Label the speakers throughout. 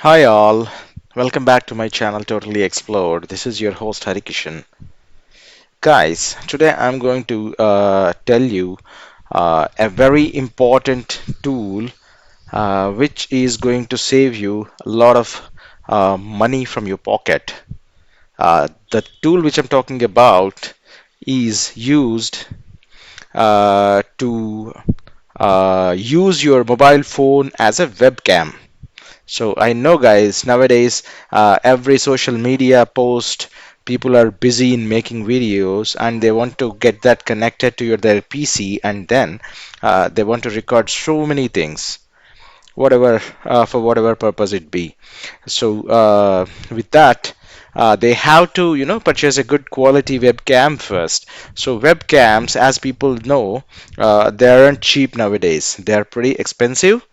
Speaker 1: Hi all, welcome back to my channel Totally Explored. This is your host HariKishan. Guys, today I'm going to tell you a very important tool which is going to save you a lot of money from your pocket. The tool which I'm talking about is used to use your mobile phone as a webcam. So I know, guys, nowadays every social media post, people are busy in making videos and they want to get that connected to their PC, and then they want to record so many things, whatever for whatever purpose it be. So with that, they have to, purchase a good quality webcam first. So webcams, as people know, they aren't cheap nowadays. They are pretty expensive.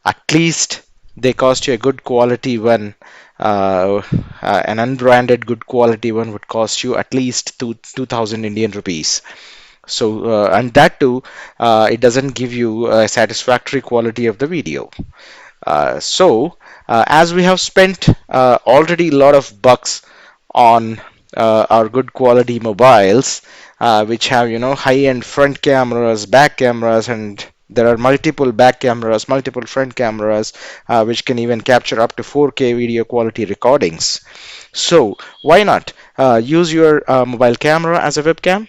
Speaker 1: At least they cost you a good quality one. An unbranded good quality one would cost you at least 2,000 Indian rupees. So and that too, it doesn't give you a satisfactory quality of the video. As we have spent already a lot of bucks on our good quality mobiles, which have, high-end front cameras, back cameras, and there are multiple back cameras, multiple front cameras, which can even capture up to 4K video quality recordings. So why not use your mobile camera as a webcam?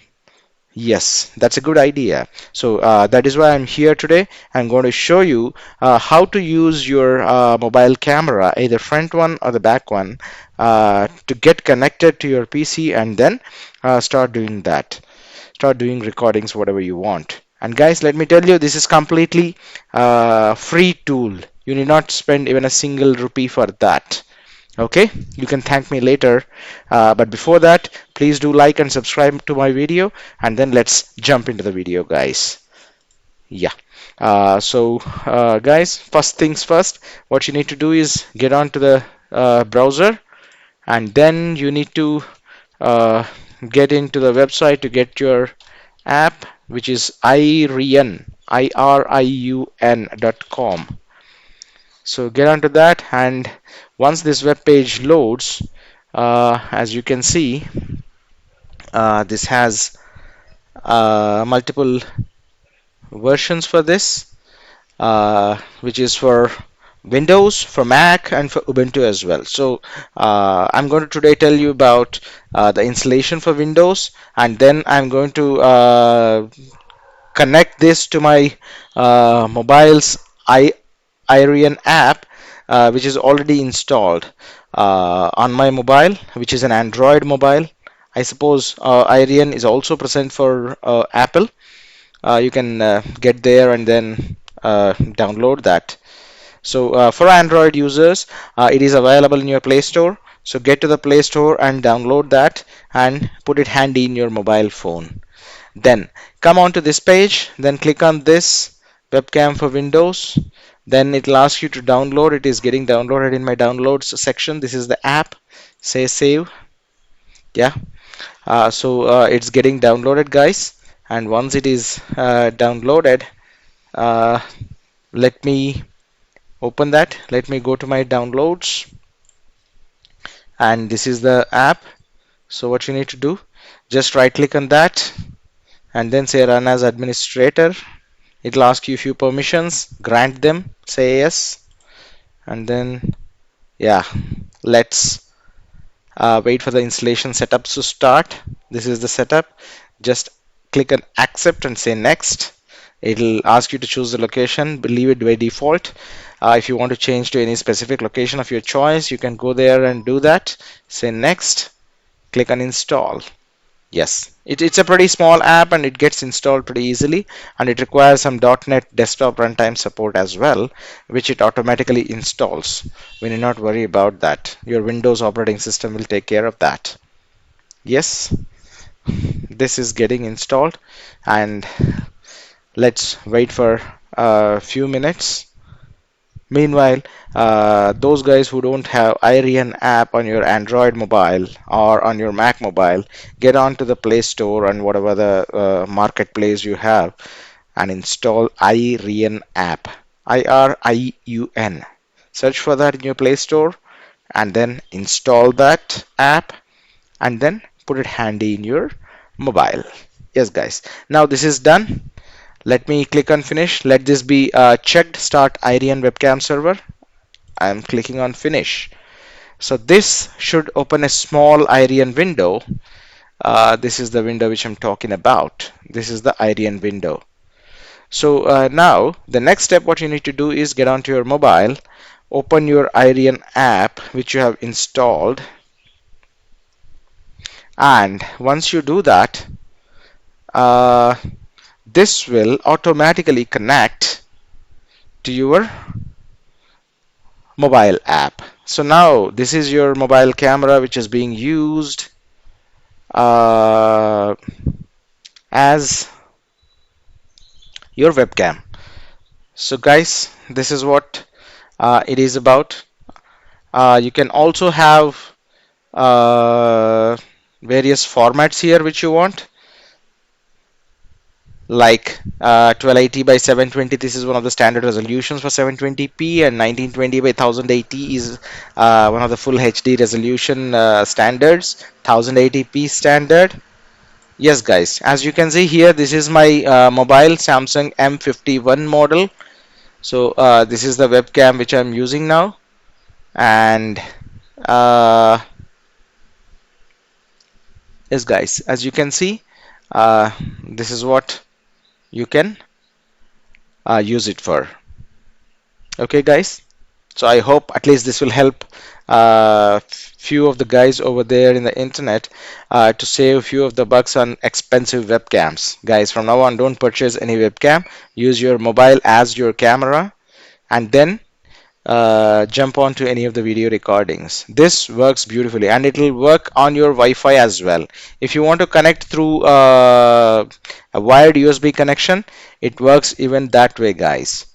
Speaker 1: Yes, that's a good idea. So that is why I'm here today. I'm going to show you how to use your mobile camera, either front one or the back one, to get connected to your PC and then start doing that. Start doing recordings, whatever you want. And guys, let me tell you, this is completely free tool. You need not spend even a single rupee for that. Okay, you can thank me later, but before that, please do like and subscribe to my video, and then let's jump into the video, guys. Yeah. Guys, first things first, what you need to do is get onto the browser, and then you need to uh, get into the website to get your app, which is iriun.com. So get onto that, and once this web page loads, as you can see, this has multiple versions for this, which is for Windows, for Mac, and for Ubuntu as well. So I'm going to today tell you about the installation for Windows, and then I'm going to connect this to my mobile's Irian app, which is already installed on my mobile, which is an Android mobile. I suppose Irian is also present for Apple. You can get there and then download that. So for Android users, it is available in your Play Store. So get to the Play Store and download that and put it handy in your mobile phone. Then come on to this page, then click on this webcam for Windows. Then it will ask you to download. It is getting downloaded in my downloads section. This is the app. Say save. Yeah. It's getting downloaded, guys. And once it is downloaded, uh, let me open that. Let me go to my downloads. And this is the app. So what you need to do, just right click on that and then say run as administrator. It'll ask you a few permissions, grant them, say yes, and then yeah, let's wait for the installation setups to start. This is the setup. Just click on accept and say next. It'll ask you to choose the location, but leave it by default. If you want to change to any specific location of your choice, you can go there and do that. Say next, click on install. Yes, it's a pretty small app and it gets installed pretty easily, and it requires some .NET desktop runtime support as well, which it automatically installs. We need not worry about that. Your Windows operating system will take care of that. Yes, this is getting installed, and let's wait for a few minutes. Meanwhile, those guys who don't have Irian app on your Android mobile or on your Mac mobile, get onto the Play Store and whatever the marketplace you have and install Irian app. IRIUN. Search for that in your Play Store and then install that app and then put it handy in your mobile. Yes, guys. Now this is done. Let me click on finish. Let this be checked. Start IRIAN webcam server. I'm clicking on finish. So this should open a small IRIAN window. This is the window which I'm talking about. This is the IRIAN window. So now the next step what you need to do is get onto your mobile, open your IRIAN app which you have installed, and once you do that, uh, this will automatically connect to your mobile app. So now this is your mobile camera which is being used uh, as your webcam. So guys, this is what it is about. You can also have various formats here which you want, like 1280 by 720. This is one of the standard resolutions for 720p, and 1920 by 1080 is one of the full HD resolution standards, 1080p standard. Yes, guys, as you can see here, this is my mobile Samsung M51 model. So this is the webcam which I'm using now, and uh, yes, guys, as you can see, this is what you can use it for. Okay, guys. So I hope at least this will help few of the guys over there in the internet to save a few of the bucks on expensive webcams. Guys, from now on, don't purchase any webcam. Use your mobile as your camera, and then jump onto any of the video recordings. This works beautifully, and it will work on your Wi-Fi as well. If you want to connect through a wired USB connection, it works even that way, guys.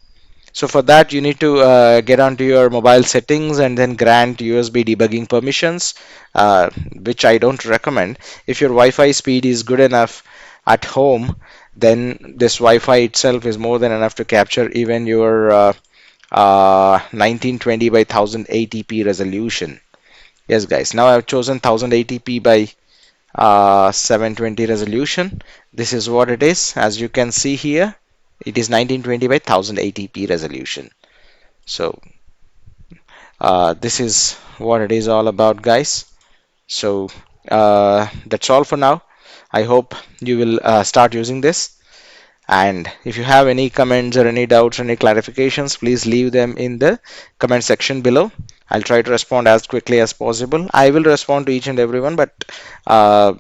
Speaker 1: So for that, you need to get onto your mobile settings and then grant USB debugging permissions, which I don't recommend. If your Wi-Fi speed is good enough at home, then this Wi-Fi itself is more than enough to capture even your 1920 by 1080p resolution. Yes, guys. Now I've chosen 1080p by 720 resolution. This is what it is. As you can see here, it is 1920 by 1080p resolution. So this is what it is all about, guys. So that's all for now. I hope you will start using this. And if you have any comments or any doubts or any clarifications, please leave them in the comment section below. I'll try to respond as quickly as possible. I will respond to each and everyone, but uh,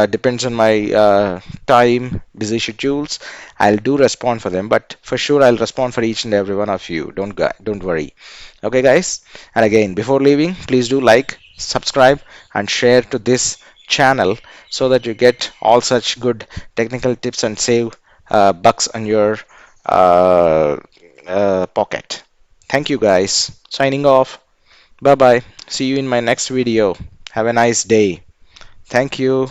Speaker 1: depends on my time, busy schedules. I'll do respond for them, but for sure I'll respond for each and every one of you. Don't worry. Okay, guys. And again, before leaving, please do like, subscribe, and share to this channel so that you get all such good technical tips and save bucks on your pocket. Thank you, guys. Signing off. Bye bye. See you in my next video. Have a nice day. Thank you.